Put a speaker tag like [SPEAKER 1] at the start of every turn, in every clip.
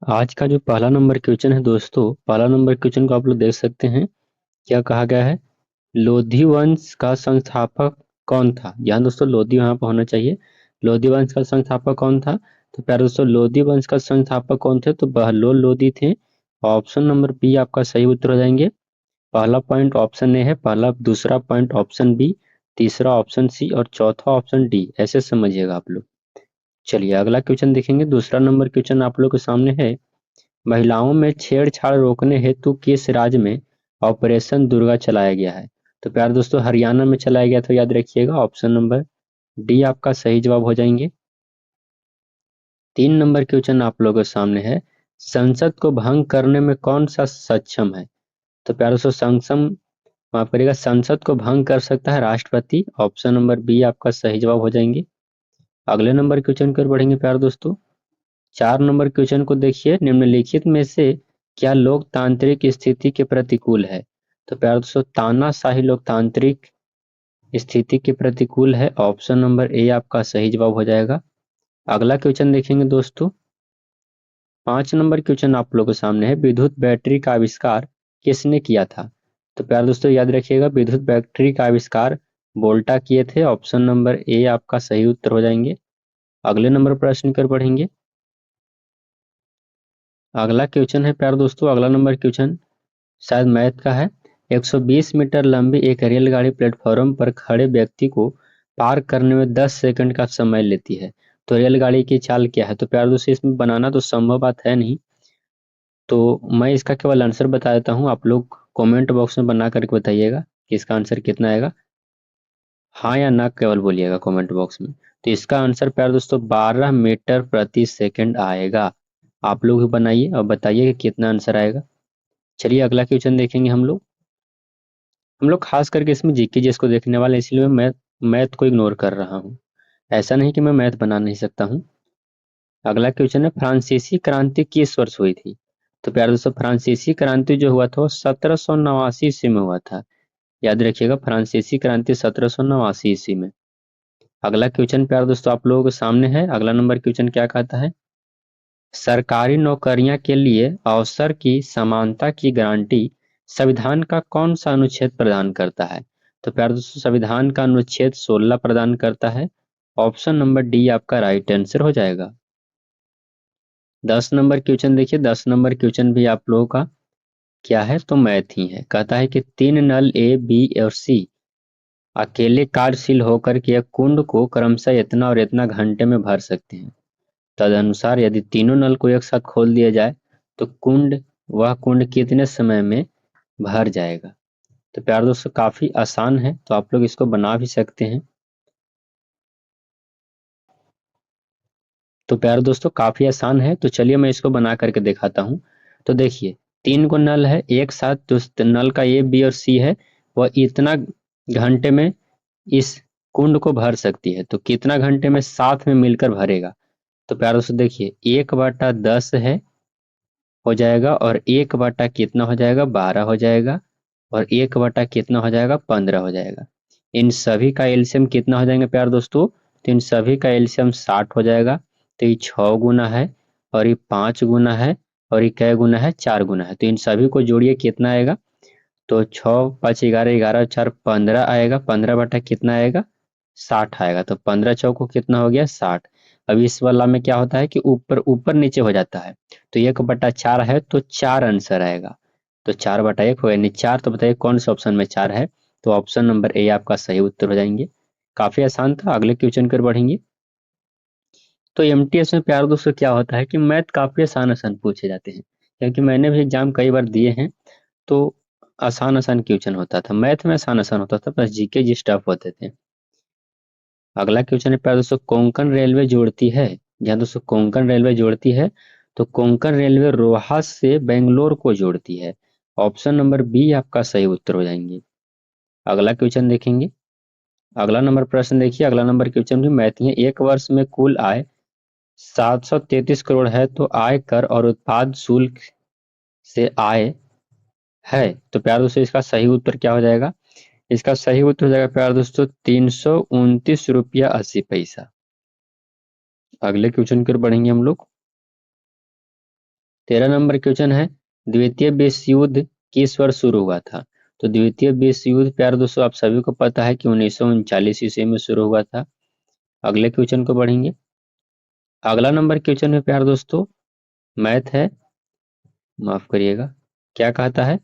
[SPEAKER 1] आज का जो पहला नंबर क्वेश्चन है दोस्तों, पहला नंबर क्वेश्चन को आप लोग देख सकते हैं। क्या कहा गया है? लोधी वंश का संस्थापक कौन था? यहाँ दोस्तों लोधी वहां पर होना चाहिए। लोधी वंश का संस्थापक कौन था? तो प्यारे दोस्तों, लोधी वंश का संस्थापक कौन थे? तो बहलोल लोधी थे। ऑप्शन नंबर बी आपका सही उत्तर हो जाएंगे। पहला पॉइंट ऑप्शन ए है, पहला दूसरा पॉइंट ऑप्शन बी, तीसरा ऑप्शन सी और चौथा ऑप्शन डी, ऐसे समझिएगा आप लोग। चलिए अगला क्वेश्चन देखेंगे। दूसरा नंबर क्वेश्चन आप लोग के सामने है। महिलाओं में छेड़छाड़ रोकने हेतु किस राज्य में ऑपरेशन दुर्गा चलाया गया है? तो प्यारे दोस्तों, हरियाणा में चलाया गया था, याद रखिएगा। ऑप्शन नंबर डी आपका सही जवाब हो जाएंगे। 3 नंबर क्वेश्चन आप लोगों के सामने है। संसद को भंग करने में कौन सा सक्षम है? तो प्यारे दोस्तों, संसम माफ करिएगा, संसद को भंग कर सकता है राष्ट्रपति। ऑप्शन नंबर बी आपका सही जवाब हो जाएंगे। अगले नंबर क्वेश्चन की ओर बढ़ेंगे प्यारे दोस्तों। 4 नंबर क्वेश्चन को देखिए। निम्नलिखित में से क्या लोकतांत्रिक स्थिति के प्रतिकूल है? तो प्यारे दोस्तों, तानाशाही लोकतांत्रिक स्थिति के प्रतिकूल है। ऑप्शन नंबर ए आपका सही जवाब हो जाएगा। अगला क्वेश्चन देखेंगे दोस्तों। 5 नंबर क्वेश्चन आप लोगों के सामने है। विद्युत बैटरी का आविष्कार किसने किया था? तो प्यारे दोस्तों याद रखिएगा, विद्युत बैटरी का आविष्कार वोल्टा किए थे। ऑप्शन नंबर ए आपका सही उत्तर हो जाएंगे। अगले नंबर प्रश्न कर बढ़ेंगे। अगला क्वेश्चन है प्यारे दोस्तों, अगला नंबर क्वेश्चन शायद मैथ का है। 120 मीटर लंबी एक रेलगाड़ी प्लेटफॉर्म पर खड़े व्यक्ति को पार करने में 10 सेकंड का समय लेती है। तो रेलगाड़ी की चाल क्या है? तो प्यारे दोस्तों, इसमें बनाना तो संभव बात है नहीं, तो मैं इसका केवल आंसर बता देता हूँ। आप लोग कमेंट बॉक्स में बना करके बताइएगा कि इसका आंसर कितना आएगा। हाँ या ना केवल बोलिएगा कमेंट बॉक्स में। तो इसका आंसर प्यारे दोस्तों 12 मीटर प्रति सेकंड आएगा। आप लोग भी बनाइए और बताइए कि कितना आंसर आएगा। चलिए अगला क्वेश्चन देखेंगे हम लोग खास करके इसमें जीके जिसको देखने वाले हैं, इसलिए मैं मैथ को इग्नोर कर रहा हूँ। ऐसा नहीं कि मैं मैथ बना नहीं सकता हूँ। अगला क्वेश्चन है, फ्रांसीसी क्रांति किस वर्ष हुई थी? तो प्यारे दोस्तों, फ्रांसीसी क्रांति जो हुआ था वो 1789 ईस्वी में हुआ था। याद रखिएगा, फ्रांसीसी क्रांति 1789 ईस्वी में। अगला क्वेश्चन प्यारे दोस्तों आप लोगों के सामने है। अगला नंबर क्वेश्चन क्या कहता है? सरकारी नौकरियां के लिए अवसर की समानता की गारंटी संविधान का कौन सा अनुच्छेद प्रदान करता है? तो प्यारे दोस्तों, संविधान का अनुच्छेद 16 प्रदान करता है। ऑप्शन नंबर डी आपका राइट आंसर हो जाएगा। 10 नंबर क्वेश्चन देखिए। 10 नंबर क्वेश्चन भी आप लोगों का क्या है? तो मैथ ही है। कहता है कि तीन नल ए बी और सी अकेले कार्यशील होकर के एक कुंड को क्रमशः इतना और इतना घंटे में भर सकते हैं। तदनुसार यदि तीनों नल को एक साथ खोल दिया जाए तो वह कुंड कितने समय में भर जाएगा? तो प्यारे दोस्तों, काफी आसान है, तो आप लोग इसको बना भी सकते हैं। तो प्यारे दोस्तों, काफी आसान है, तो चलिए मैं इसको बना करके दिखाता हूँ। तो देखिए, 3 को नल है एक साथ, तो नल का ए बी और सी है, वह इतना घंटे में इस कुंड को भर सकती है। तो कितना घंटे में साथ में मिलकर भरेगा? तो प्यारे दोस्तों देखिए, 1/10 है हो जाएगा, और 1 बटा कितना हो जाएगा? 12 हो जाएगा, और 1 बटा कितना हो जाएगा? 15 हो जाएगा। इन सभी का एलसीएम कितना हो जाएंगे प्यारे दोस्तों? तो इन सभी का एलसीएम 60 हो जाएगा। तो ये 6 गुना है, और ये 5 गुना है, और ये कै गुना है? 4 गुना है। तो इन सभी को जोड़िए, कितना आएगा? तो 6 5 11 11 4 15 आएगा। 15 बटा कितना आएगा? 60 आएगा। तो 15 चौको कितना हो गया? 60। अब इस वाला में क्या होता है कि ऊपर ऊपर नीचे हो जाता है। तो 1/4 है, तो 4 आंसर आएगा। तो 4/1 हो यानी 4। तो बताइए कौन सा ऑप्शन में 4 है? तो ऑप्शन नंबर ए आपका सही उत्तर हो जाएंगे। काफी आसान था। अगले क्वेश्चन कर बढ़ेंगे। तो एमटीएस में प्यारे दोस्तों क्या होता है कि मैथ काफी आसान आसान पूछे जाते हैं, क्योंकि मैंने भी एग्जाम कई बार दिए हैं। तो आसान आसान क्वेश्चन होता था मैथ में, आसान आसान होता था, बस जीके जी टफ होते थे। अगला क्वेश्चन है प्यारे दोस्तों, कोंकण रेलवे जोड़ती है, जहाँ दोस्तों कोंकण रेलवे जोड़ती है, तो कोंकण रेलवे रोहस से बेंगलोर को जोड़ती है। ऑप्शन नंबर बी आपका सही उत्तर हो जाएंगे। अगला क्वेश्चन देखेंगे। अगला नंबर प्रश्न देखिए। अगला नंबर क्वेश्चन भी मैथ ही है। एक वर्ष में कुल आय 733 करोड़ है, तो आय कर और उत्पाद शुल्क से आय है। तो प्यारे दोस्तों, इसका सही उत्तर क्या हो जाएगा? इसका सही उत्तर हो जाएगा प्यारे दोस्तों 329 रुपया 80 पैसा। अगले क्वेश्चन की ओर बढ़ेंगे हम लोग। 13 नंबर क्वेश्चन है, द्वितीय विश्व युद्ध किस वर्ष शुरू हुआ था? तो द्वितीय विश्व युद्ध प्यारे दोस्तों आप सभी को पता है कि 1939 ईस्वी में शुरू हुआ था। अगले क्वेश्चन को बढ़ेंगे। अगला नंबर क्वेश्चन में प्यारे दोस्तों मैथ है, माफ करिएगा, क्या कहता है,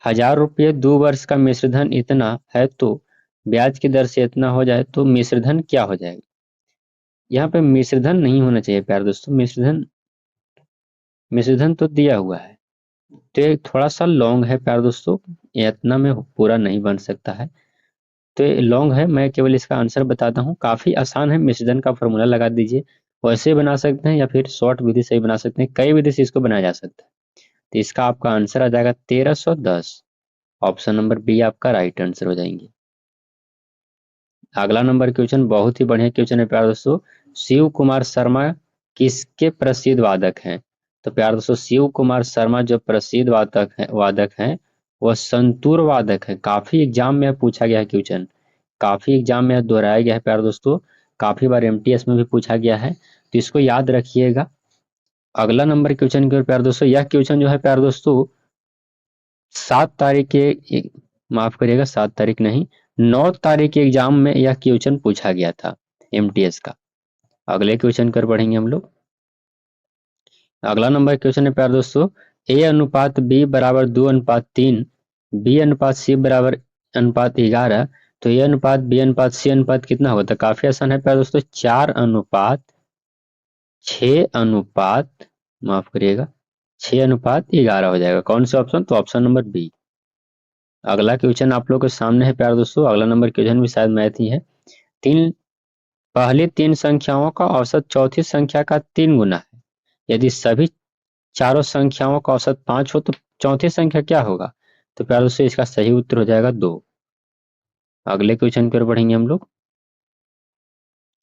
[SPEAKER 1] 1000 रुपये 2 वर्ष का मिश्रधन इतना है तो ब्याज की दर से इतना हो जाए तो मिश्रधन क्या हो जाएगा? यहाँ पे मिश्रधन नहीं होना चाहिए प्यारे दोस्तों, मिश्रधन मिश्रधन तो दिया हुआ है, तो ये थोड़ा सा लॉन्ग है प्यारे दोस्तों, ये इतना में पूरा नहीं बन सकता है, तो ये लॉन्ग है, मैं केवल इसका आंसर बताता हूँ। काफी आसान है, मिश्रधन का फॉर्मूला लगा दीजिए, वैसे बना सकते हैं या फिर शॉर्ट विधि से ही बना सकते हैं, कई विधि से इसको बनाया जा सकता है। तो इसका आपका आंसर आ जाएगा 1310। ऑप्शन नंबर बी आपका राइट आंसर हो जाएंगे। अगला नंबर क्वेश्चन बहुत ही बढ़िया क्वेश्चन है प्यारे दोस्तों, शिव कुमार शर्मा किसके प्रसिद्ध वादक हैं? तो प्यारे दोस्तों शिव कुमार शर्मा जो प्रसिद्ध वादक हैं वह संतूर वादक है। काफी एग्जाम में पूछा गया है क्वेश्चन, काफी एग्जाम में दोहराया गया है प्यारे दोस्तों, काफी बार एमटीएस में भी पूछा गया है, तो इसको याद रखिएगा। अगला नंबर क्वेश्चन की ओर प्यारे दोस्तों, यह क्वेश्चन जो है प्यारे दोस्तों 7 तारीख के, माफ करिएगा 7 तारीख नहीं, 9 तारीख के एग्जाम में यह क्वेश्चन पूछा गया था एमटीएस का। अगले क्वेश्चन कर बढ़ेंगे हम लोग। अगला नंबर क्वेश्चन है प्यारे दोस्तों, ए अनुपात बी बराबर 2:3, बी अनुपात सी बराबर अनुपात 11, तो ए अनुपात बी अनुपात सी अनुपात कितना होगा? तो काफी आसान है प्यारे दोस्तों, 4:6 माफ करिएगा 6:11 हो जाएगा। कौन सा ऑप्शन? तो ऑप्शन नंबर बी। अगला क्वेश्चन आप लोग के सामने है प्यारे दोस्तों, अगला नंबर क्वेश्चन भी शायद मैथ ही है। तीन पहली 3 संख्याओं का औसत चौथी संख्या का 3 गुना है, यदि सभी चारों संख्याओं का औसत 5 हो तो चौथी संख्या क्या होगा? तो प्यारे दोस्तों इसका सही उत्तर हो जाएगा 2। अगले क्वेश्चन की ओर बढ़ेंगे हम लोग।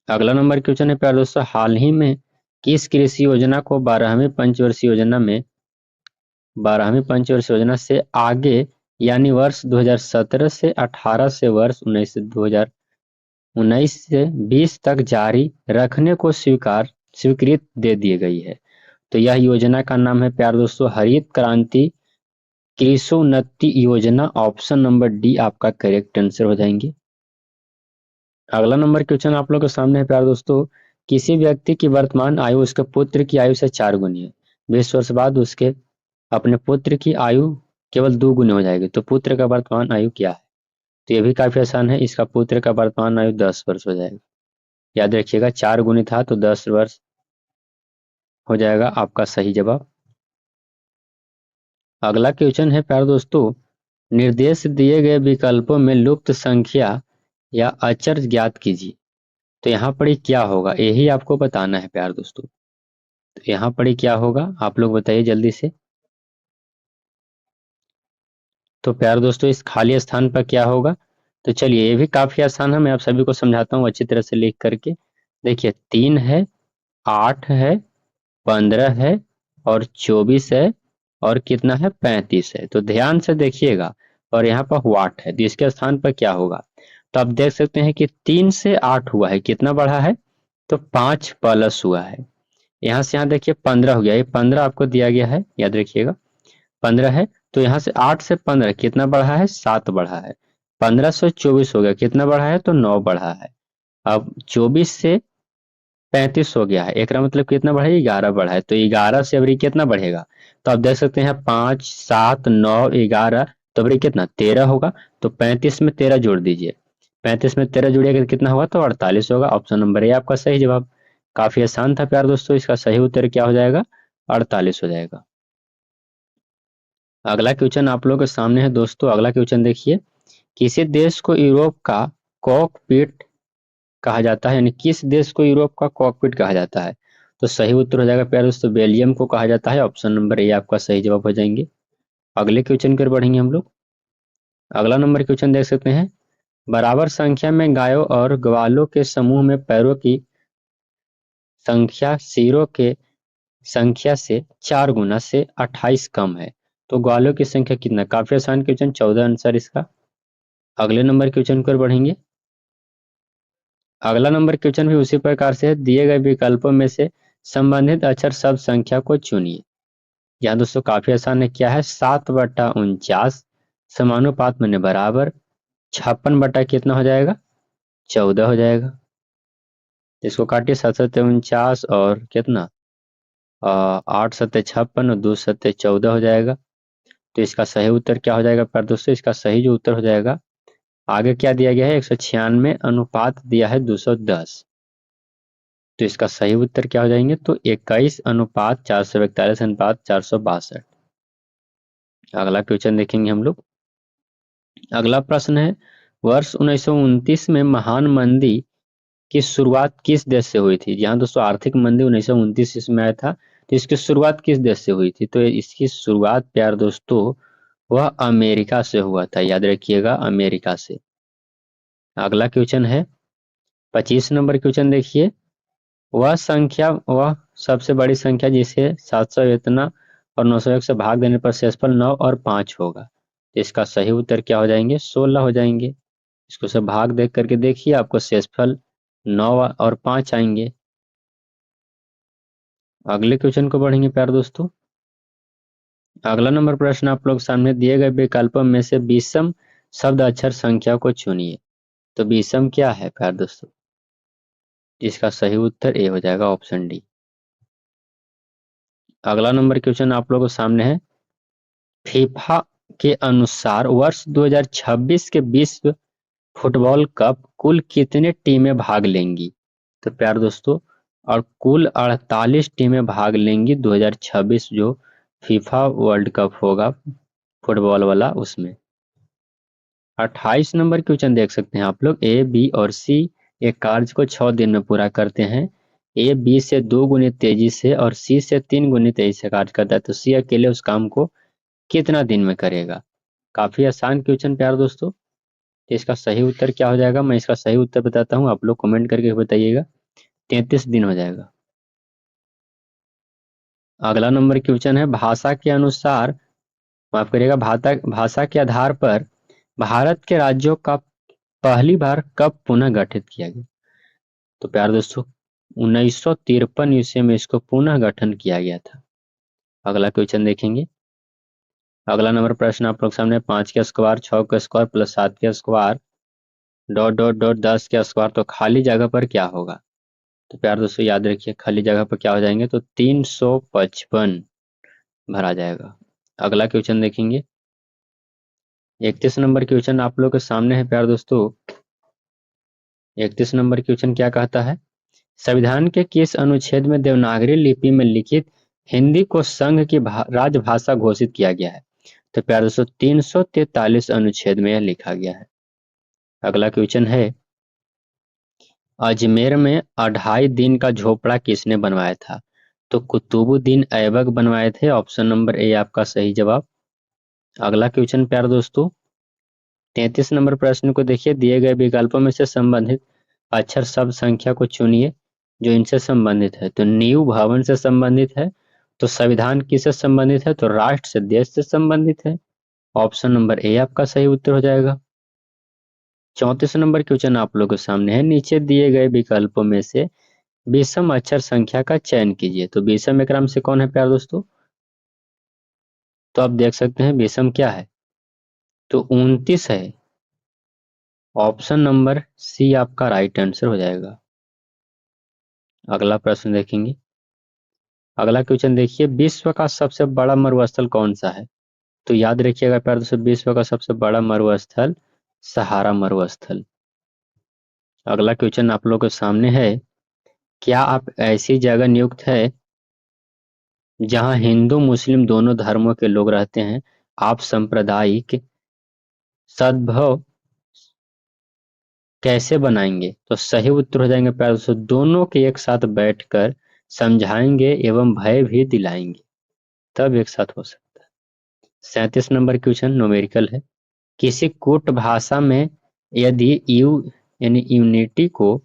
[SPEAKER 1] अगला नंबर क्वेश्चन है प्यारे दोस्तों, हाल ही में किस कृषि योजना को 12वीं पंचवर्षीय योजना से आगे यानी वर्ष 2017 से 18 से वर्ष 19 से 20 तक जारी रखने को स्वीकृत दे दी गई है? तो यह योजना का नाम है प्यारे दोस्तों हरित क्रांति कृषोन्नति योजना। ऑप्शन नंबर डी आपका करेक्ट आंसर हो जाएंगे। अगला नंबर क्वेश्चन आप लोग के सामने है प्यारे दोस्तों, किसी व्यक्ति की वर्तमान आयु उसके पुत्र की आयु से 4 गुनी है, 20 वर्ष बाद उसके अपने पुत्र की आयु केवल 2 गुनी हो जाएगी, तो पुत्र का वर्तमान आयु क्या है? तो ये भी काफी आसान है, इसका पुत्र का वर्तमान आयु 10 वर्ष हो जाएगा। याद रखिएगा 4 गुनी था तो 10 वर्ष हो जाएगा आपका सही जवाब। अगला क्वेश्चन है प्यारे दोस्तों, निर्देश दिए गए विकल्पों में लुप्त संख्या या अचर ज्ञात कीजिए। तो यहाँ पर ही क्या होगा यही आपको बताना है प्यारे दोस्तों, तो यहाँ पर ही क्या होगा आप लोग बताइए जल्दी से। तो प्यारे दोस्तों इस खाली स्थान पर क्या होगा? तो चलिए ये भी काफी आसान है, मैं आप सभी को समझाता हूँ अच्छी तरह से लिख करके। देखिए 3 है, 8 है, 15 है और 24 है और कितना है 35 है। तो ध्यान से देखिएगा और यहाँ पर वाट है, तो इसके स्थान पर क्या होगा? तो आप देख सकते हैं कि 3 से 8 हुआ है, कितना बढ़ा है? तो 5 प्लस हुआ है। यहाँ से यहाँ देखिए 15 हो गया, ये 15 आपको दिया गया है, याद रखिएगा 15 है, तो यहाँ से 8 से 15 कितना बढ़ा है? 7 बढ़ा है। 15 से 24 हो गया, कितना बढ़ा है? तो 9 बढ़ा है। अब 24 से 35 हो गया है, एक मतलब कितना बढ़ा है? 11 बढ़ा है, तो 11 से अभी कितना बढ़ेगा? तो आप देख सकते हैं 5 7 9 11, तो अभी कितना 13 होगा, तो 35 में 13 जोड़ दीजिए, 35 में 13 जोड़िएगा तो कितना होगा? तो 48 होगा। ऑप्शन नंबर ए आपका सही जवाब। काफी आसान था प्यार दोस्तों, इसका सही उत्तर क्या हो जाएगा? 48 हो जाएगा। अगला क्वेश्चन आप लोगों के सामने है दोस्तों, अगला क्वेश्चन देखिए, किसी देश को यूरोप का कॉकपिट कहा जाता है, यानी किस देश को यूरोप का कॉकपिट कहा जाता है? तो सही उत्तर हो जाएगा प्यारे दोस्तों बेल्जियम को कहा जाता है। ऑप्शन नंबर ए आपका सही जवाब हो जाएंगे। अगले क्वेश्चन की ओर बढ़ेंगे हम लोग। अगला नंबर क्वेश्चन देख सकते हैं, बराबर संख्या में गायों और ग्वालों के समूह में पैरों की संख्या सिरों के संख्या से 4 गुना से 28 कम है, तो ग्वालों की संख्या कितना? काफी आसान क्वेश्चन, 14 आंसर इसका। अगले नंबर क्वेश्चन की ओर बढ़ेंगे। अगला नंबर क्वेश्चन भी उसी प्रकार से है, दिए गए विकल्पों में से संबंधित अक्षर शब्द संख्या को चुनिए। यहाँ दोस्तों काफी आसान है, क्या है 7/49 समानुपात में बराबर 56 कितना हो जाएगा 14 हो जाएगा। इसको काटिए 7×7 = 49 और कितना 8×7 = 56 और 2×7 = 14 हो जाएगा। तो इसका सही उत्तर क्या हो जाएगा पर दोस्तों, इसका सही जो उत्तर हो जाएगा, आगे क्या दिया गया है 196 अनुपात दिया है 210। तो इसका सही उत्तर क्या हो जाएंगे तो 21/441 अनुपात 462। अगला क्वेश्चन देखेंगे हम लोग। अगला प्रश्न है, वर्ष 1929 में महान मंदी की शुरुआत किस देश से हुई थी। जहाँ दोस्तों आर्थिक मंदी 1929 इसमें आया था, तो इसकी शुरुआत किस देश से हुई थी, तो इसकी शुरुआत प्यार दोस्तों वह अमेरिका से हुआ था, याद रखिएगा अमेरिका से। अगला क्वेश्चन है 25 नंबर क्वेश्चन देखिए, वह सबसे बड़ी संख्या जिसे 700 इतना और 901 से भाग देने पर शेषफल 9 और 5 होगा। तो इसका सही उत्तर क्या हो जाएंगे 16 हो जाएंगे। इसको सब भाग देख करके देखिए, आपको शेषफल 9 और 5 आएंगे। अगले क्वेश्चन को बढ़ेंगे प्यार दोस्तों। अगला नंबर प्रश्न आप लोग सामने दिए गए विकल्पों में से विषम शब्द अक्षर संख्या को चुनिए। तो विषम क्या है प्यार दोस्तों, इसका सही उत्तर ए हो जाएगा, ऑप्शन डी। अगला नंबर क्वेश्चन आप लोगों के सामने है, फीफा के अनुसार वर्ष 2026 के विश्व फुटबॉल कप कुल कितने टीमें भाग लेंगी। तो प्यार दोस्तों, और कुल 48 टीमें भाग लेंगी 2026 जो फीफा वर्ल्ड कप होगा फुटबॉल वाला, उसमें 28 नंबर क्वेश्चन देख सकते हैं आप लोग, ए बी और सी एक कार्य को 6 दिन में पूरा करते हैं। ए बी से 2 गुनी तेजी से और सी से 3 गुनी तेजी से कार्य करता है, तो सी अकेले उस काम को कितना दिन में करेगा। काफी आसान क्वेश्चन प्यार दोस्तों। तो इसका सही उत्तर क्या हो जाएगा, मैं इसका सही उत्तर बताता हूँ, आप लोग कमेंट करके बताइएगा। 33 दिन हो जाएगा। अगला नंबर क्वेश्चन है, भाषा के अनुसार माफ करिएगा भाषा के आधार पर भारत के राज्यों का पहली बार कब पुनः गठित किया गया। तो प्यार दोस्तों 1953 ईस्वी में इसको पुनः गठन किया गया था। अगला क्वेश्चन देखेंगे। अगला नंबर प्रश्न आप लोग सामने, 5 के स्क्वायर 6 के स्क्वायर प्लस 7 के स्क्वायर डॉट डॉट डॉट 10 के स्क्वायर, तो खाली जगह पर क्या होगा। तो प्यार दोस्तों याद रखिए, खाली जगह पर क्या हो जाएंगे तो 355 भरा जाएगा। अगला क्वेश्चन देखेंगे। 31 नंबर क्वेश्चन आप लोग के सामने है प्यार दोस्तों। 31 नंबर क्वेश्चन क्या कहता है, संविधान के किस अनुच्छेद में देवनागरी लिपि में लिखित हिंदी को संघ की राजभाषा घोषित किया गया है। तो प्यार दोस्तों 343 अनुच्छेद में यह लिखा गया है। अगला क्वेश्चन है, अजमेर में 2.5 दिन का झोपड़ा किसने बनवाया था। तो कुतुबुद्दीन ऐबक बनवाए थे, ऑप्शन नंबर ए आपका सही जवाब। अगला क्वेश्चन प्यार दोस्तों 33 नंबर प्रश्न को देखिए, दिए गए विकल्पों में से संबंधित अक्षर शब्द संख्या को चुनिए जो इनसे संबंधित है। तो नींव भवन से संबंधित है, तो संविधान किससे संबंधित है, तो राष्ट्र से देश से संबंधित है, ऑप्शन नंबर ए आपका सही उत्तर हो जाएगा। 34 नंबर क्वेश्चन आप लोगों के सामने है, नीचे दिए गए विकल्पों में से विषम अक्षर संख्या का चयन कीजिए। तो विषम क्रम से कौन है प्यार दोस्तों, तो आप देख सकते हैं विषम क्या है, तो 29 है, ऑप्शन नंबर सी आपका राइट आंसर हो जाएगा। अगला प्रश्न देखेंगे। अगला क्वेश्चन देखिए, विश्व का सबसे बड़ा मरुस्थल कौन सा है। तो याद रखिएगा प्यार दोस्तों, विश्व का सबसे बड़ा मरुस्थल सहारा मरुस्थल। अगला क्वेश्चन आप लोगों के सामने है, क्या आप ऐसी जगह नियुक्त है जहां हिंदू मुस्लिम दोनों धर्मों के लोग रहते हैं, आप सांप्रदायिक सद्भाव कैसे बनाएंगे। तो सही उत्तर हो जाएंगे प्यार दोस्तों, दोनों के एक साथ बैठकर समझाएंगे एवं भय भी दिलाएंगे, तब एक साथ हो सकता है। 37 नंबर क्वेश्चन न्यूमेरिकल है, किसी कूट भाषा में यदि यू यानी यूनिटी को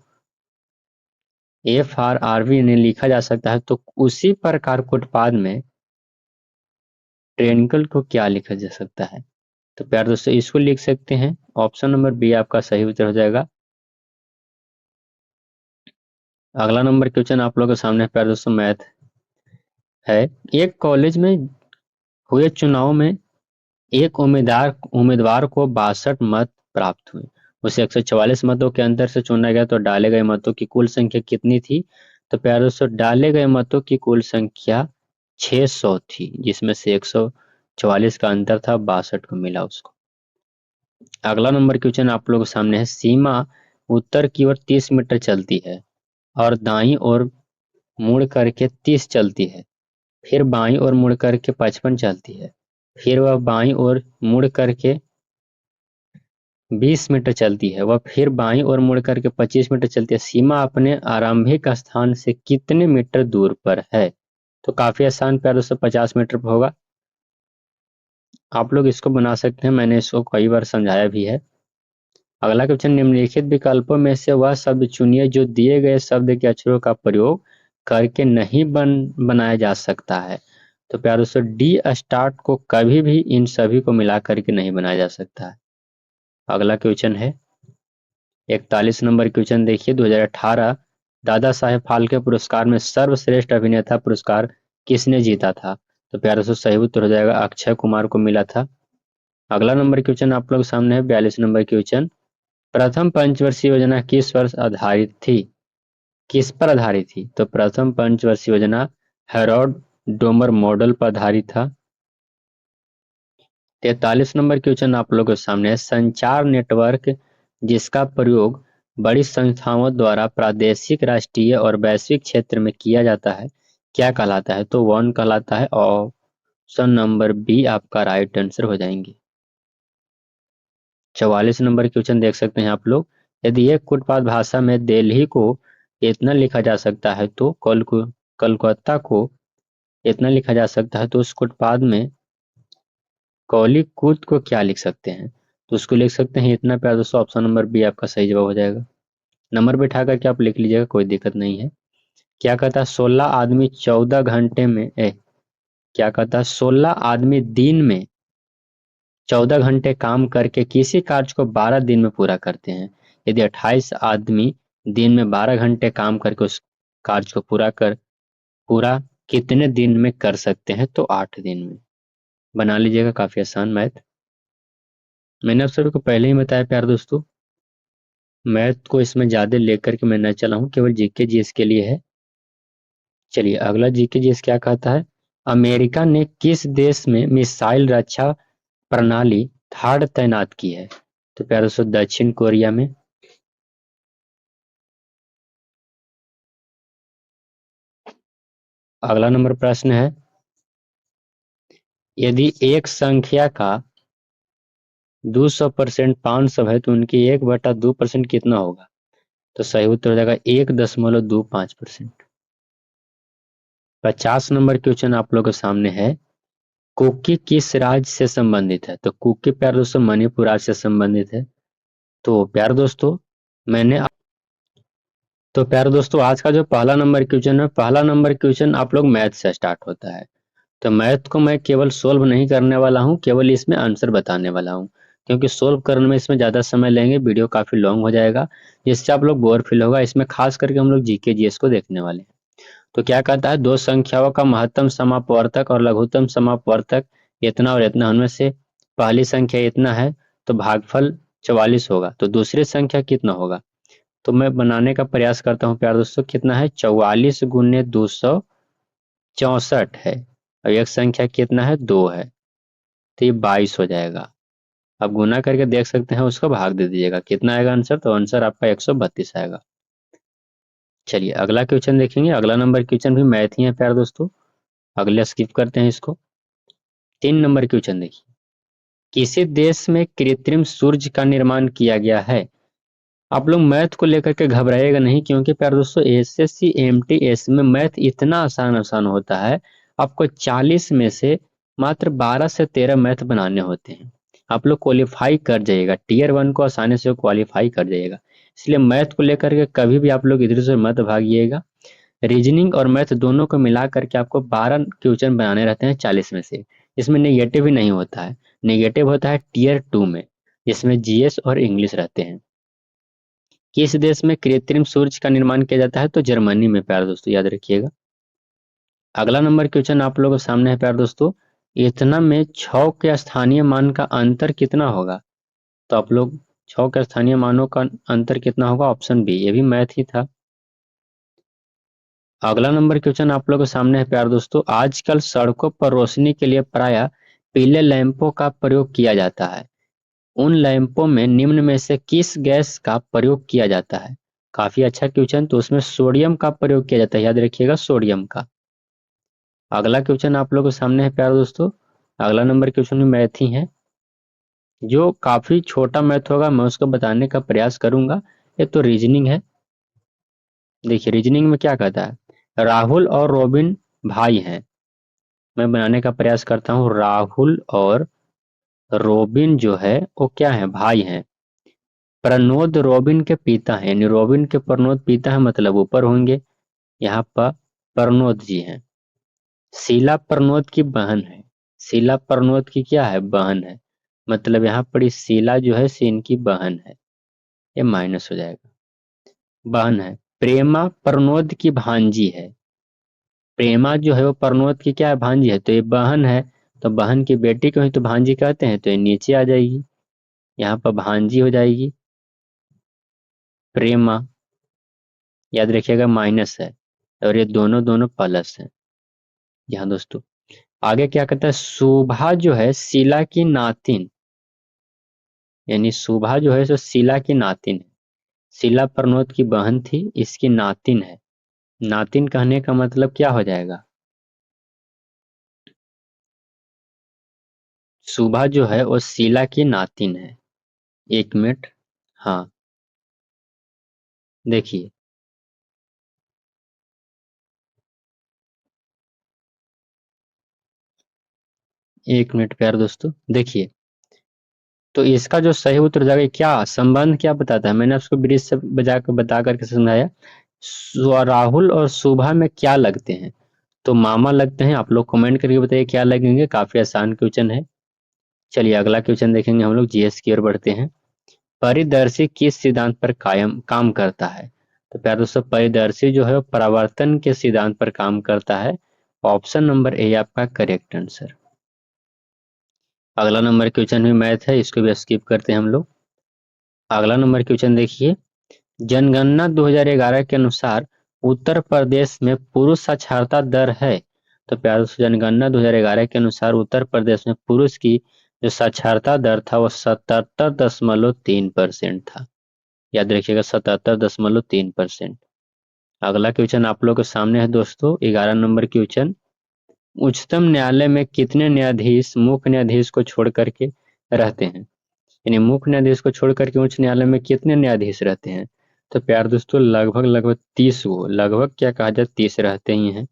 [SPEAKER 1] FRRV ने लिखा जा सकता है, तो उसी प्रकार कूटपाद में ट्रेनिकल को क्या लिखा जा सकता है। तो प्यार दोस्तों इसको लिख सकते हैं, ऑप्शन नंबर बी आपका सही उत्तर हो जाएगा। अगला नंबर क्वेश्चन आप लोगों के सामने प्यार दोस्तों मैथ है, एक कॉलेज में हुए चुनाव में एक उम्मीदवार को 62 मत प्राप्त हुए। उसे 144 मतों के अंतर से चुना गया। तो डाले गए मतों की कुल संख्या कितनी थी? तो प्यारे दोस्तों, डाले गए मतों की कुल संख्या 600 थी, जिसमें से 144 का अंतर था, 62 को मिला उसको। अगला नंबर क्वेश्चन आप लोगों के सामने है। सीमा उत्तर की ओर 30 मीटर चलती है और दाईं ओर मुड़ करके 30 चलती है, फिर बाईं ओर मुड़ करके 55 चलती है, फिर वह बाईं ओर मुड़ करके 20 मीटर चलती है, वह फिर बाईं ओर मुड़ करके 25 मीटर चलती है। सीमा अपने आरंभिक स्थान से कितने मीटर दूर पर है? तो काफी आसान प्यार दोस्तों, 50 मीटर पर होगा। आप लोग इसको बना सकते हैं, मैंने इसको कई बार समझाया भी है। अगला क्वेश्चन, निम्नलिखित विकल्पों में से वह शब्द चुनिए जो दिए गए शब्द के अक्षरों का प्रयोग करके नहीं बनाया जा सकता है। तो प्यार दोस्तों, डी स्टार्ट को कभी भी इन सभी को मिला करके नहीं बनाया जा सकता है। अगला क्वेश्चन है 41 नंबर क्वेश्चन देखिए। 2018 दादा साहेब फाल्के पुरस्कार में सर्वश्रेष्ठ अभिनेता पुरस्कार किसने जीता था? तो प्यार दोस्तों, सही उत्तर हो जाएगा अक्षय कुमार को मिला था। अगला नंबर क्वेश्चन आप लोग सामने है 42 नंबर क्वेश्चन। प्रथम पंचवर्षीय योजना किस वर्ष आधारित थी? किस पर आधारित थी? तो प्रथम पंचवर्षीय योजना हेरोड डोमर मॉडल पर आधारित था। 43 नंबर क्वेश्चन आप लोगों के सामने है। संचार नेटवर्क जिसका प्रयोग बड़ी संस्थाओं द्वारा प्रादेशिक, राष्ट्रीय और वैश्विक क्षेत्र में किया जाता है, क्या कहलाता है? तो वन कहलाता है। ऑप्शन नंबर बी आपका राइट आंसर हो जाएंगे। 44 नंबर क्वेश्चन देख सकते हैं आप लोग। यदि एक फुटपाथ भाषा में दिल्ली को इतना लिखा जा सकता है तो कोलकाता को इतना लिखा जा सकता है, तो उस फुटपाथ में कौलिकूत को क्या लिख सकते हैं? तो उसको लिख सकते हैं इतना। प्यार दोस्तों, ऑप्शन नंबर बी आपका सही जवाब हो जाएगा। नंबर बैठा करके आप लिख लीजिएगा, कोई दिक्कत नहीं है। क्या कहता है? 16 आदमी 14 घंटे में क्या कहता है? 16 आदमी दिन में 14 घंटे काम करके किसी कार्य को 12 दिन में पूरा करते हैं। यदि 28 आदमी दिन में 12 घंटे काम करके उस कार्य को पूरा कितने दिन में कर सकते हैं? तो 8 दिन में। बना लीजिएगा, काफी आसान मैथ। मैंने आप सभी को पहले ही बताया प्यार दोस्तों, मैथ को इसमें ज्यादा लेकर के मैं न चला हूं, केवल जीके जीएस के लिए है। चलिए अगला जीके जीएस क्या कहता है। अमेरिका ने किस देश में मिसाइल रक्षा प्रणाली थाड़ तैनात की है? तो प्यार दोस्तों, दक्षिण कोरिया में। अगला नंबर प्रश्न है, यदि एक संख्या का 200% 500 है तो उनकी 1/2% कितना होगा? तो सही उत्तर हो जाएगा 1.25%। 50 नंबर क्वेश्चन आप लोगों के सामने है। कुकी किस राज्य से संबंधित है? तो कुकी प्यार दोस्तों मणिपुर राज्य से संबंधित है। तो प्यार दोस्तों, मैंने तो प्यार दोस्तों, आज का जो पहला नंबर क्वेश्चन है, पहला नंबर क्वेश्चन आप लोग मैथ से स्टार्ट होता है। तो मैथ को मैं केवल सोल्व नहीं करने वाला हूँ, केवल इसमें आंसर बताने वाला हूँ, क्योंकि सोल्व करने में इसमें ज़्यादा समय लेंगे, वीडियो काफ़ी लॉन्ग हो जाएगा, जिससे आप लोग बोर फील होगा। इसमें खास करके हम लोग जीके जीएस को देखने वाले हैं। तो क्या कहता है, दो संख्याओं का महत्तम समापवर्तक और लघुत्तम समापवर्तक इतना और इतना, उनमें से पहली संख्या इतना है तो भागफल 44 होगा, तो दूसरी संख्या कितना होगा? तो मैं बनाने का प्रयास करता हूँ प्यार दोस्तों। कितना है? 44 गुने 264 है, और एक संख्या कितना है? 2 है, तो ये 22 हो जाएगा। आप गुना करके देख सकते हैं, उसको भाग दे दीजिएगा, कितना आएगा आंसर? तो आंसर आपका 132 आएगा। चलिए अगला क्वेश्चन देखेंगे। अगला नंबर क्वेश्चन भी मैथ ही है प्यार दोस्तों, अगले स्किप करते हैं इसको। 3 नंबर क्वेश्चन देखिए। किसी देश में कृत्रिम सूर्य का निर्माण किया गया है? आप लोग मैथ को लेकर के घबराइएगा नहीं, क्योंकि प्यार दोस्तों एसएससी एमटीएस में मैथ इतना आसान आसान होता है। आपको 40 में से मात्र 12 से 13 मैथ बनाने होते हैं। आप लोग क्वालिफाई कर जाइएगा, टीयर 1 को आसानी से क्वालिफाई कर जाइएगा। इसलिए मैथ को लेकर के कभी भी आप लोग इधर से मत भागिएगा। रीजनिंग और मैथ दोनों को मिला करके आपको 12 क्वेश्चन बनाने रहते हैं 40 में से। इसमें नेगेटिव ही नहीं होता है, नेगेटिव होता है टीयर 2 में, जिसमें जीएस और इंग्लिश रहते हैं। किस देश में कृत्रिम सूर्य का निर्माण किया जाता है? तो जर्मनी में प्यार दोस्तों, याद रखिएगा। अगला नंबर क्वेश्चन आप लोगों के सामने है प्यार दोस्तों। इतना में 6 के स्थानीय मान का अंतर कितना होगा? तो आप लोग 6 के स्थानीय मानों का अंतर कितना होगा? ऑप्शन बी, ये भी मैथ ही था। अगला नंबर क्वेश्चन आप लोगों के सामने है प्यारे दोस्तों। आजकल सड़कों पर रोशनी के लिए प्रायः पीले लैंपों का प्रयोग किया जाता है। उन लैंपों में निम्न में से किस गैस का प्रयोग किया जाता है? काफी अच्छा क्वेश्चन। तो उसमें सोडियम का प्रयोग किया जाता है, याद रखिएगा सोडियम का। अगला क्वेश्चन आप लोगों के सामने है प्यारे दोस्तों। अगला नंबर क्वेश्चन भी मैथ ही है, जो काफी छोटा मैथ होगा, मैं उसको बताने का प्रयास करूंगा। ये तो रीजनिंग है। देखिए रीजनिंग में क्या कहता है, राहुल और रोबिन भाई हैं। मैं बनाने का प्रयास करता हूँ, राहुल और रोबिन जो है वो क्या है, भाई हैं। प्रनोद रोबिन के पिता हैं, यानी रोबिन के प्रनोद पिता है, मतलब ऊपर होंगे। यहाँ पर प्रनोद जी हैं। शीला प्रनोद की बहन है। शीला प्रनोद की क्या है, बहन है। मतलब यहाँ पर शीला जो है सी इनकी बहन है, ये माइनस हो जाएगा। बहन है। प्रेमा प्रनोद की भांजी है। प्रेमा जो है वो प्रनोद की क्या है, भांजी है। तो ये बहन है, तो बहन की बेटी को ही तो भांजी कहते हैं, तो ये नीचे आ जाएगी, यहाँ पर भांजी हो जाएगी। प्रेमा, याद रखिएगा माइनस है, और ये दोनों दोनों प्लस है। यहाँ दोस्तों आगे क्या कहता है, शोभा जो है शीला की नातिन, यानी शोभा जो है सो शीला की नातिन है। शीला प्रनोद की बहन थी, इसकी नातिन है। नातिन कहने का मतलब क्या हो जाएगा, शोभा जो है वो शीला की नातिन है। एक मिनट, हाँ देखिए, एक मिनट प्यारे दोस्तों देखिए। तो इसका जो सही उत्तर हो जाएगा, क्या संबंध क्या बताता है, मैंने उसको ब्रिज से बजा कर बता करके समझाया। राहुल और शोभा में क्या लगते हैं? तो मामा लगते हैं। आप लोग कमेंट करके बताइए क्या लगेंगे, काफी आसान क्वेश्चन है। चलिए अगला क्वेश्चन देखेंगे हम लोग, जीएस की ओर बढ़ते हैं। परिदर्शी किस सिद्धांत पर कायम काम करता है? तो प्यारे दोस्तों परिदर्शी जो है वो परावर्तन के सिद्धांत पर काम करता है। ऑप्शन नंबर ए आपका करेक्ट आंसर। अगला नंबर क्वेश्चन भी मैथ है, इसको भी स्किप करते हैं हम लोग। अगला नंबर क्वेश्चन देखिए, जनगणना 2011 के अनुसार उत्तर प्रदेश में पुरुष साक्षरता दर है। तो प्यारे दोस्तों जनगणना 2011 के अनुसार उत्तर प्रदेश में पुरुष की जो साक्षरता दर था वो 77.3% था। याद रखिएगा 77.3%। अगला क्वेश्चन आप लोग के सामने है दोस्तों, 11 नंबर क्वेश्चन। उच्चतम न्यायालय में कितने न्यायाधीश मुख्य न्यायाधीश को छोड़ करके रहते हैं? यानी मुख्य न्यायाधीश को छोड़ करके उच्च न्यायालय में कितने न्यायाधीश रहते हैं? तो प्यार दोस्तों लगभग लगभग 30 गो, लगभग क्या कहा जाए 30 रहते ही हैं।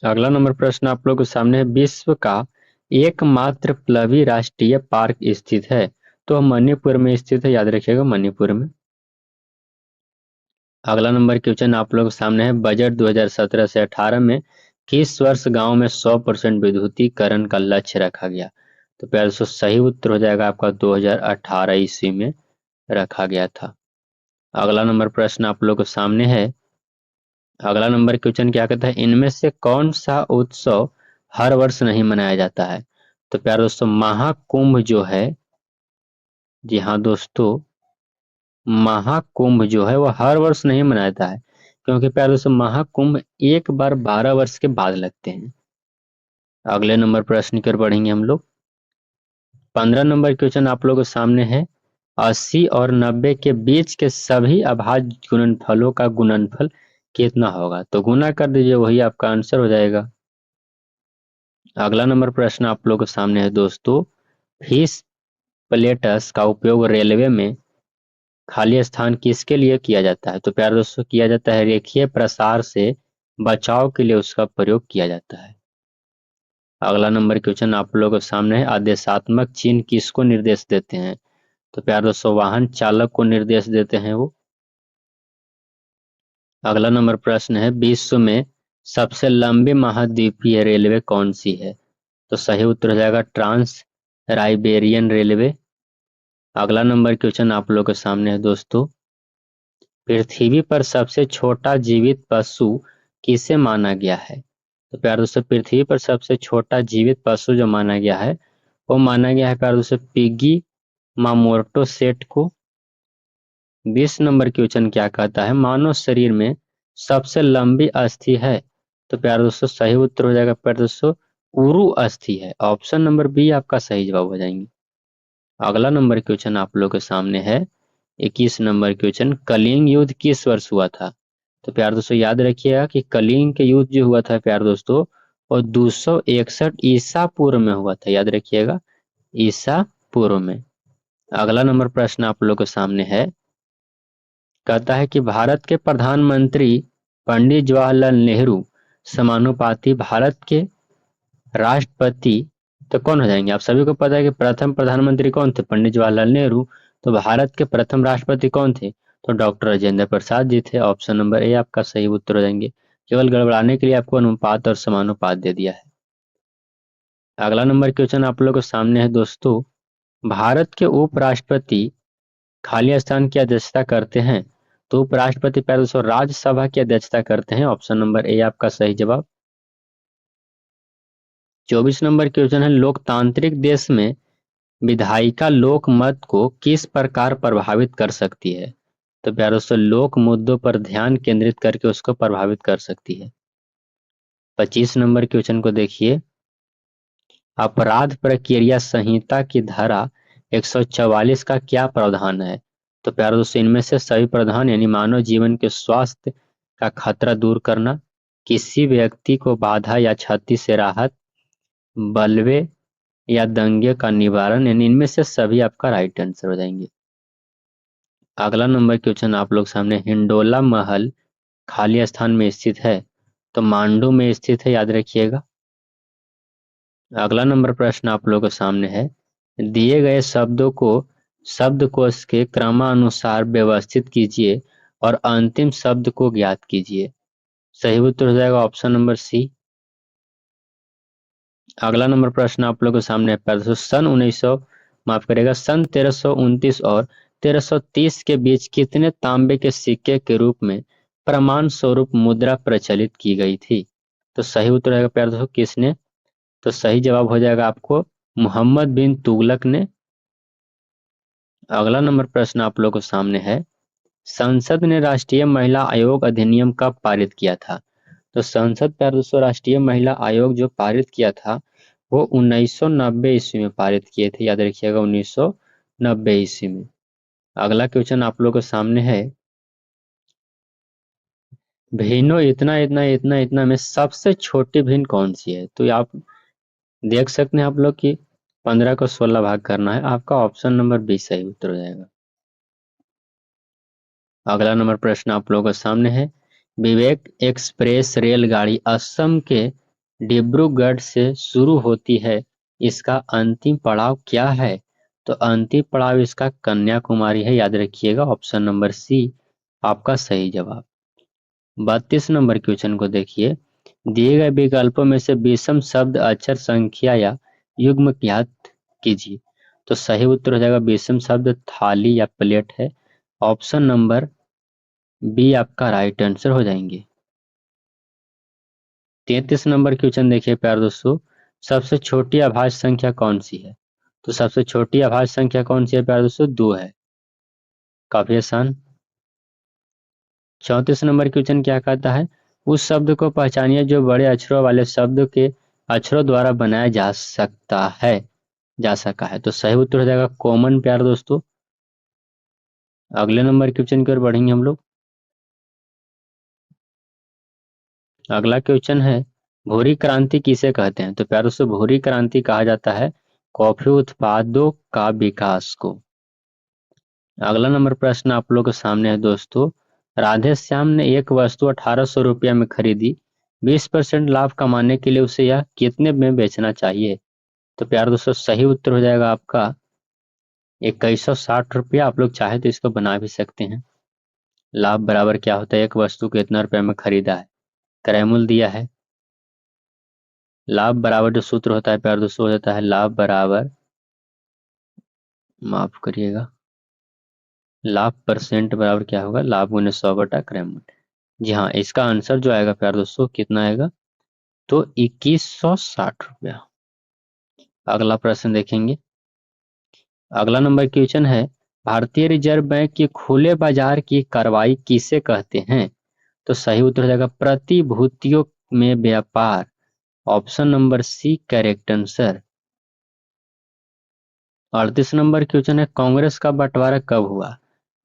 [SPEAKER 1] अगला नंबर प्रश्न आप लोग के सामने है, विश्व का एकमात्र प्लवी राष्ट्रीय पार्क स्थित है? तो मणिपुर में स्थित है, याद रखिएगा मणिपुर में। अगला नंबर क्वेश्चन आप लोग के सामने है, बजट 2017 से 18 में किस वर्ष गांव में 100% विद्युतीकरण का लक्ष्य रखा गया? तो प्यार दोस्तों सही उत्तर हो जाएगा आपका 2018 ईस्वी में रखा गया था। अगला नंबर प्रश्न आप लोग के सामने है। अगला नंबर क्वेश्चन क्या कहता है, इनमें से कौन सा उत्सव हर वर्ष नहीं मनाया जाता है? तो प्यारे दोस्तों महाकुंभ जो है, जी हाँ दोस्तों, महाकुंभ जो है वो हर वर्ष नहीं मनाया जाता है, क्योंकि प्यारे दोस्तों महाकुंभ एक बार 12 वर्ष के बाद लगते हैं। अगले नंबर प्रश्न की ओर बढ़ेंगे हम लोग। 15 नंबर क्वेश्चन आप लोगों के सामने है, 80 और 90 के बीच के सभी अभाज्य गुणनफलों का गुणनफल कितना होगा? तो गुना कर दीजिए, वही आपका आंसर हो जाएगा। अगला नंबर प्रश्न आप लोगों के सामने है दोस्तों, फिश प्लेटस का उपयोग रेलवे में खाली स्थान किसके लिए किया जाता है? तो प्यारे दोस्तों किया जाता है रेखीय प्रसार से बचाव के लिए उसका प्रयोग किया जाता है। अगला नंबर क्वेश्चन आप लोगों के सामने है, आदेशात्मक चिन्ह किसको निर्देश देते हैं? तो प्यारे दोस्तों वाहन चालक को निर्देश देते हैं वो। अगला नंबर प्रश्न है, विश्व में सबसे लंबी महाद्वीपीय रेलवे कौन सी है? तो सही उत्तर हो जाएगा ट्रांस राइबेरियन रेलवे। अगला नंबर क्वेश्चन आप लोगों के सामने है दोस्तों, पृथ्वी पर सबसे छोटा जीवित पशु किसे माना गया है? तो प्यारे दोस्तों पृथ्वी पर सबसे छोटा जीवित पशु जो माना गया है वो माना गया है प्यारे दोस्तों पिगी मामोर्टो सेट को। 20 नंबर क्वेश्चन क्या कहता है, मानव शरीर में सबसे लंबी अस्थि है। तो प्यारे दोस्तों सही उत्तर हो जाएगा प्यारे दोस्तों उरु अस्थि है, ऑप्शन नंबर बी आपका सही जवाब हो जाएंगे। अगला नंबर क्वेश्चन आप लोग के सामने है 21 नंबर क्वेश्चन, कलिंग युद्ध किस वर्ष हुआ था। तो प्यारे दोस्तों याद रखिएगा कि कलिंग के युद्ध जो हुआ था प्यारे दोस्तों और 261 ईसा पूर्व में हुआ था, याद रखिएगा ईसा पूर्व में। अगला नंबर प्रश्न आप लोग के सामने है, कहता है कि भारत के प्रधानमंत्री पंडित जवाहरलाल नेहरू समानुपाती भारत के राष्ट्रपति तो कौन हो जाएंगे। आप सभी को पता है कि प्रथम प्रधानमंत्री कौन थे, पंडित जवाहरलाल नेहरू। तो भारत के प्रथम राष्ट्रपति कौन थे, तो डॉक्टर राजेंद्र प्रसाद जी थे, ऑप्शन नंबर ए आपका सही उत्तर हो जाएंगे। केवल गड़बड़ाने के लिए आपको अनुपात और समानुपात दे दिया है। अगला नंबर क्वेश्चन आप लोगों के सामने है दोस्तों, भारत के उपराष्ट्रपति खाली स्थान की अध्यक्षता करते हैं। तो उपराष्ट्रपति पहले दोस्तों राज्यसभा की अध्यक्षता करते हैं, ऑप्शन नंबर ए आपका सही जवाब। 24 नंबर क्वेश्चन है, लोकतांत्रिक देश में विधायिका लोक मत को किस प्रकार प्रभावित कर सकती है। तो प्यारे दोस्तों लोक मुद्दों पर ध्यान केंद्रित करके उसको प्रभावित कर सकती है। 25 नंबर क्वेश्चन को देखिए, अपराध प्रक्रिया संहिता की धारा 144 का क्या प्रावधान है। तो प्यारे दोस्तों इनमें से सभी प्रावधान यानी मानव जीवन के स्वास्थ्य का खतरा दूर करना, किसी व्यक्ति को बाधा या क्षति से राहत, बलवे या दंगे का निवारण, यानी इनमें से सभी आपका राइट आंसर हो जाएंगे। अगला नंबर क्वेश्चन आप लोग सामने, हिंडोला महल खाली स्थान में स्थित है। तो मांडू में स्थित है, याद रखिएगा। अगला नंबर प्रश्न आप लोगों के सामने है, दिए गए शब्दों को शब्दकोश के क्रमानुसार व्यवस्थित कीजिए और अंतिम शब्द को ज्ञात कीजिए। सही उत्तर हो जाएगा ऑप्शन नंबर सी। अगला नंबर प्रश्न आप लोगों के सामने है, सन 1900 माफ करेगा सन 1329 और 1330 के बीच कितने तांबे के सिक्के के रूप में प्रमाण स्वरूप मुद्रा प्रचलित की गई थी। तो सही उत्तर रहेगा प्यारे दोस्तों किसने, तो सही जवाब हो जाएगा आपको मोहम्मद बिन तुगलक ने। अगला नंबर प्रश्न आप लोगों के सामने है, संसद ने राष्ट्रीय महिला आयोग अधिनियम कब पारित किया था। तो संसद प्यारे दोस्तों राष्ट्रीय महिला आयोग जो पारित किया था वो 1990 ईस्वी में पारित किए थे, याद रखिएगा 1990 ईस्वी में। अगला क्वेश्चन आप लोगों के सामने है, भिन्नो इतना इतना इतना इतना में सबसे छोटी भिन्न कौन सी है। तो आप देख सकते हैं आप लोग कि 15 को 16 भाग करना है, आपका ऑप्शन नंबर बी सही उत्तर हो जाएगा। अगला नंबर प्रश्न आप लोगों के सामने है, विवेक एक्सप्रेस रेलगाड़ी असम के डिब्रूगढ़ से शुरू होती है, इसका अंतिम पड़ाव क्या है। तो अंतिम पड़ाव इसका कन्याकुमारी है, याद रखिएगा ऑप्शन नंबर सी आपका सही जवाब। 32 नंबर क्वेश्चन को देखिए, दिए गए विकल्पों में से विषम शब्द अक्षर संख्या या युग्म ज्ञात कीजिए। तो सही उत्तर हो जाएगा विषम शब्द थाली या प्लेट है, ऑप्शन नंबर बी आपका राइट आंसर हो जाएंगे। 33 नंबर क्वेश्चन देखिए प्यारे दोस्तों, सबसे छोटी अभाज्य संख्या कौन सी है। तो सबसे छोटी अभाज्य संख्या कौन सी है प्यारे दोस्तों, 2 है, काफी आसान। 34 नंबर क्वेश्चन क्या कहता है, उस शब्द को पहचानिए जो बड़े अक्षरों वाले शब्द के अक्षरों द्वारा बनाया जा सकता है, जा सका है। तो सही उत्तर हो जाएगा कॉमन प्यारे दोस्तों। अगले नंबर क्वेश्चन की ओर बढ़ेंगे हम लोग। अगला क्वेश्चन है, भूरी क्रांति किसे कहते हैं। तो प्यारे दोस्तों भूरी क्रांति कहा जाता है कॉफी उत्पादों का विकास को। अगला नंबर प्रश्न आप लोग के सामने है दोस्तों, राधे श्याम ने एक वस्तु 1800 रुपया में खरीदी, 20% लाभ कमाने के लिए उसे यह कितने में बेचना चाहिए। तो प्यारे दोस्तों सही उत्तर हो जाएगा आपका 2160 रुपया। आप लोग चाहे तो इसको बना भी सकते हैं। लाभ बराबर क्या होता है, एक वस्तु को इतना रुपये में खरीदा है, क्रय मूल्य दिया है। लाभ बराबर जो सूत्र होता है प्यारे दोस्तों हो जाता है लाभ बराबर, माफ करिएगा, लाभ परसेंट बराबर क्या होगा, लाभ गुने 100 बटा क्रय मूल्य। जी हाँ, इसका आंसर जो आएगा प्यारे दोस्तों कितना आएगा, तो 2160 रुपया। अगला प्रश्न देखेंगे। अगला नंबर क्वेश्चन है, भारतीय रिजर्व बैंक की खुले बाजार की कार्रवाई किसे कहते हैं? तो सही उत्तर हो जाएगा प्रतिभूतियों में व्यापार। Option number C correct answer. 38 number question है, कांग्रेस का बंटवारा कब हुआ?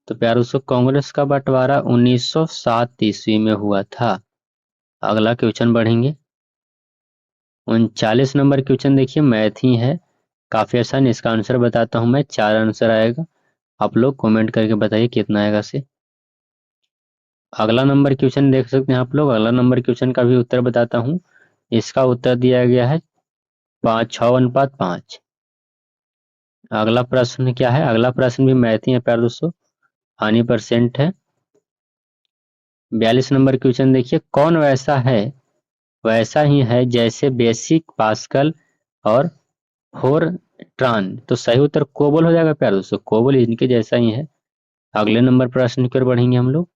[SPEAKER 1] तो प्यार दोस्तों, कांग्रेस का बंटवारा 1907 ईस्वी में हुआ था। अगला क्वेश्चन बढ़ेंगे। 39 नंबर क्वेश्चन देखिए, मैथ ही है, काफी आसान। इसका आंसर बताता हूं मैं, 4 आंसर आएगा। आप लोग कमेंट करके बताइए कितना आएगा से। अगला नंबर क्वेश्चन देख सकते हैं आप लोग। अगला नंबर क्वेश्चन का भी उत्तर बताता हूं। इसका उत्तर दिया गया है 6:5। अगला प्रश्न क्या है? अगला प्रश्न भी मैथ ही है प्यारे दोस्तों, हानि परसेंट है। 42 नंबर क्वेश्चन देखिए, कौन वैसा ही है जैसे बेसिक, पास्कल और फोरट्रान? तो सही उत्तर कोबल हो जाएगा प्यारे दोस्तों, कोबल इनके जैसा ही है। अगले नंबर प्रश्न की ओर बढ़ेंगे हम लोग।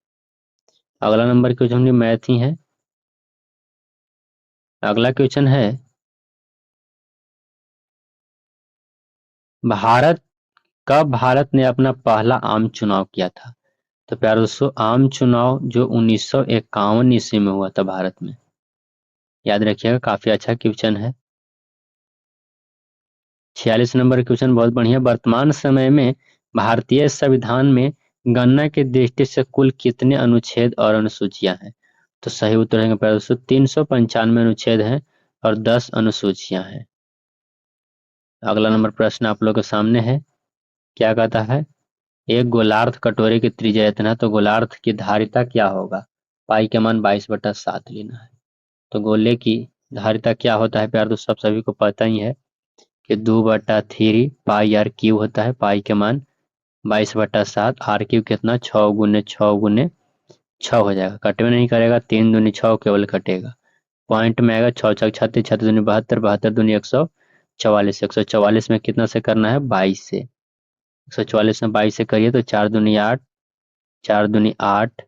[SPEAKER 1] अगला नंबर क्वेश्चन भी मैथ ही है। अगला क्वेश्चन है, भारत भारत ने अपना पहला आम चुनाव किया था? तो प्यारे दोस्तों, आम चुनाव जो 1951 ईस्वी में हुआ था भारत में, याद रखिएगा, काफी अच्छा क्वेश्चन है। 46 नंबर क्वेश्चन बहुत बढ़िया। वर्तमान समय में भारतीय संविधान में गणना की दृष्टि से कुल कितने अनुच्छेद और अनुसूचियां हैं? तो सही उत्तर है प्यारे दोस्तों 395 अनुच्छेद हैं और 10 अनुसूचियां हैं। अगला नंबर प्रश्न आप लोग के सामने है, क्या कहता है? एक गोलार्ध कटोरे की त्रिज्या इतना, तो गोलार्ध की धारिता क्या होगा? पाई के मान 22/7 लेना है। तो गोले की धारिता क्या होता है प्यारे दोस्तों, आप सभी को पता ही है कि 2/3 पाई आर क्यू होता है। पाई के मान 22/7, आर क्यू कितना, 6 हो जाएगा। कटवे नहीं करेगा, 3 दूनी 6 केवल कटेगा। पॉइंट में आएगा, 6 छक 36, 36 दूनी 72, 72 दूनी 144। 144 में कितना से करना है? 22 से। 144 में 22 से करिए तो 4 दूनी 8, 4 दूनी 8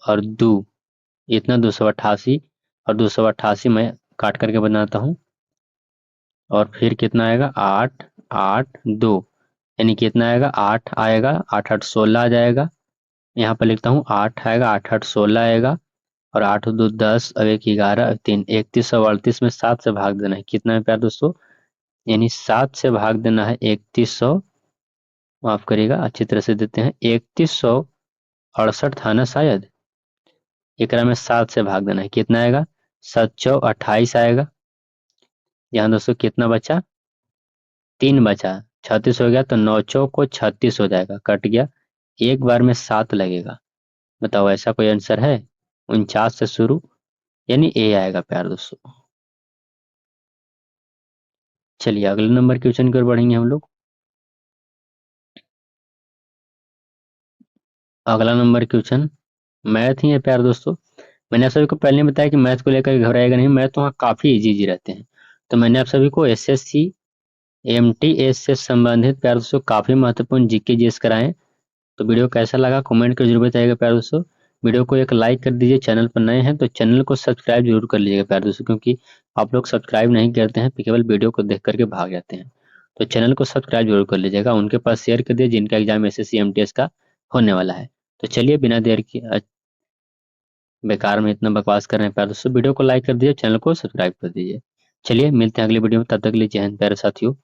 [SPEAKER 1] और 2, इतना 288। और 288 में काट करके बनाता हूँ, और फिर कितना आएगा? 8, 8, 2, यानी कितना आएगा? 8 आएगा। 8 8 16 आ जाएगा। यहाँ पर लिखता हूँ 8 आएगा, 8 8 16 आएगा, और 8 2 10, अब 1 11, 3 31, और 38 में 7 से भाग देना है। कितना है प्यार दोस्तों? यानी 7 से भाग देना है 3100, माफ करिएगा, अच्छी तरह से देते हैं, 3168 था ना शायद। एकरा में 7 से भाग देना है, कितना आएगा? 7 चौ 28 आएगा। यहाँ दोस्तों कितना बचा? 3 बचा। 36 हो गया, तो 9 चौ 36 हो जाएगा, कट गया। एक बार में 7 लगेगा। बताओ ऐसा कोई आंसर है? 49 से शुरू, यानी ए आएगा प्यार दोस्तों। चलिए अगले नंबर क्वेश्चन की ओर बढ़ेंगे हम लोग। अगला नंबर क्वेश्चन मैथ ही है प्यार दोस्तों। मैंने आप सभी को पहले बताया कि मैथ को लेकर घबराएगा नहीं, मैथ तो वहाँ काफी इजी इजी रहते हैं। तो मैंने आप सभी को एसएससी एमटीएस से संबंधित प्यार दोस्तों काफी महत्वपूर्ण जीके जीएस कराएं। तो वीडियो कैसा लगा कमेंट कर जरूर बताइएगा प्यार दोस्तों। वीडियो को एक लाइक कर दीजिए, चैनल पर नए हैं तो चैनल को सब्सक्राइब जरूर कर लीजिएगा प्यार दोस्तों, क्योंकि आप लोग सब्सक्राइब नहीं करते हैं, केवल वीडियो को देख करके भाग जाते हैं। तो चैनल को सब्सक्राइब जरूर कर लीजिएगा, उनके पास शेयर कर दिए जिनका एग्जाम एसएससी एमटीएस का होने वाला है। तो चलिए बिना देर की बेकार में इतना बकवास कर रहे हैं प्यार दोस्तों, वीडियो को लाइक कर दीजिए, चैनल को सब्सक्राइब कर दीजिए। चलिए मिलते हैं अगली वीडियो में, तब तक के लिए जय हिंद प्यारे साथियों।